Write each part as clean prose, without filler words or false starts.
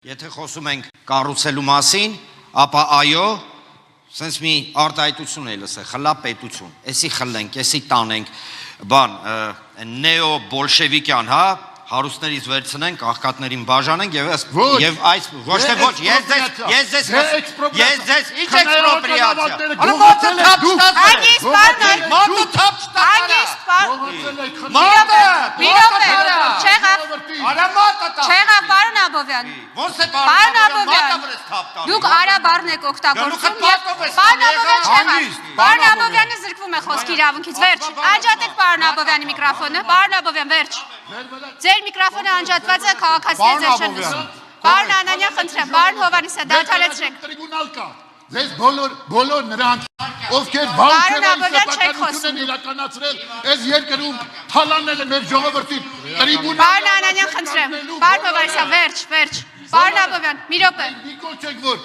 Եթե խոսում ենք կառուցելու մասին, ապա այո, sense մի արտահայտություն է լսել, խլա պետություն, էսի խլենք, էսի տանենք, բան, նեո-բոլշևիկյան, հա, հարուստներից վերցնենք, աղքատներին բաժանենք եւ այս ոչ թե ոչ, ես ձեզ ինչ էքսպրոպրիացիա։ Մատը թափ Չեղավ, պարոն Աբովյան։ Ոնց է պարոն Աբովյան, դուք արաբառն եք օգտագործում եւ պարոն Աբովյան չեղավ։ Պարոն Աբովյանը զրկվում է խոսքի իրավունքից, վերջ։ Անջատեք պարոն Աբովյանի միկրոֆոնը, պարոն Աբովյան, վերջ։ Ձեր միկրոֆոնը անջատված է, քաղաքացիները ձեզ չեն լսում։ Պարոն Անանյան, խնդրեմ, պարոն Հովհաննիսյան, դադարեցրեք։ Տրիբունալ կա։ Ձեզ բոլոր նրանց, ովքեր վարչություն իրականացրել, այս երկրում թալանել են մեր ժողովրդին, տրիբունալ։ Պարոն Անանյան, խնդրեմ, պարոն Հովհաննիսյան, վերջ։ Պարոն Աբովյան, մի րոպե։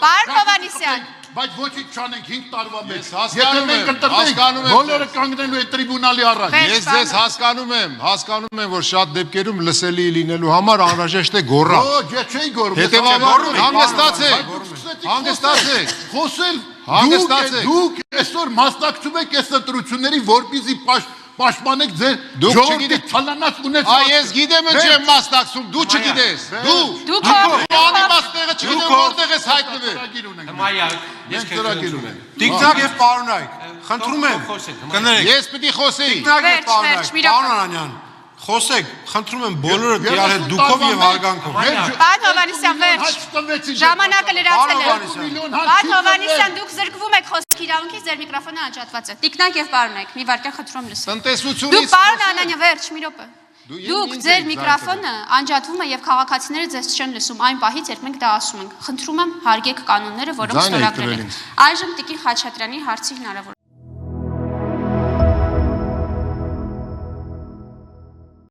Պարոն Հովհաննիսյան։ Բայց ոչինչ չանենք 5 տարվա մեջ։ Եթե մենք ընտրվենք, բոլորը կանգնելու են տրիբունալի առաջ։ Ես ձեզ հասկանում եմ, որ շատ դեպքերում լսելի լինելու համար անհրաժեշտ է գոռալ։ Ոչ, ես չէի գոռում։ Հետևաբար հանգստացեք։ Խոսել Հանգստացեք։ Դուք այսօր մասնակցում եք այս ընտրությունների, որպեսզի պաշտպանեք ձեր ժողովրդի թալանած ունեցած։ Այ ես գիտեմ ինչ եմ մասնակցում, դու չգիտես։ Դու անիմաստեղը չգիտեմ որտեղ ես հայտնվել։ Մենք ծրագիր ունենք։ Տիկնակ եւ պարոնայք, խնդրում եմ, կներեք։ Ես պիտի խոսեի։ Տիկնակ եւ պարոնայք, պարոն Անանյան, խոսեք, խնդրում եմ բոլորը իրար հետ դուքով եւ հարգանքով։ Պարոն Հովհաննիսյան, վերջ։ Ժամանակը լրացել է։ Պարոն Հովհաննիսյան, դուք զրկվում եք խոսքի իրավունքից, ձեր միկրոֆոնը անջատված է։ Տիկնակ եւ պարոնայք, մի վարքյան խնդրում լսեք։ Տնտեսությունից։ Դուք պարոն Անանյան, վերջ, մի րոպե։ Դուք ձեր միկրոֆոնը անջատվում է եւ քաղաքացիները ձեզ չեն լսում այն պահից, երբ մենք դա ասում ենք։ Խնդրում եմ հարգեք կանոնները, որոնք ստորագրել ենք։ Այժմ Տիկին Խաչատրյանի հարցի հնարավոր